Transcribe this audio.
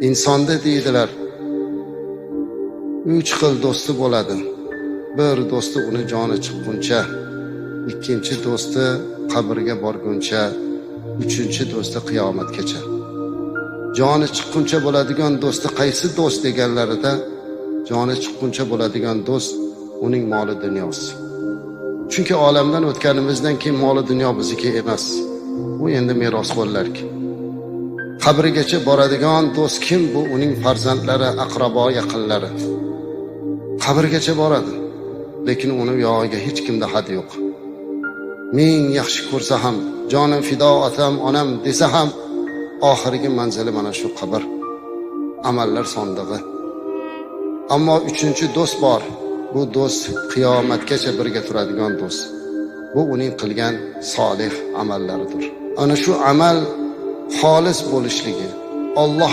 insonda deydilar 3 xil do'sti bo'ladi. Bir do'sti uni joni chiqquncha, ikkinchi do'sti qabrga borguncha, uchinchi do'sti qiyomatgacha. Joni chiqquncha bo'ladigan do'sti qaysi do'st deganlarida, joni chiqquncha bo'ladigan do'st uning moli dunyosi. Chunki olamdan o'tganimizdan keyin moli dunyo bizniki emas. Bu endi meros bo'larki. Qabrigacha boradigan do'st kim? Bu uning farzandlari, aqrabo, yaqinlari. Qabrgacha boradi, lekin uni yog'iga hech kimda had yo'q. Ming yaxshi ko'rsa ham, jonim fido otam, onam desa ham, oxirgi manzili mana shu qabr, amallar sondig'i. Ammo uchinchi do'st bor. Bu do'st qiyomatgacha birga turadigan do'st. Bu uning qilgan solih amallaridir. Ana shu amal xolis bo'lishligi, Alloh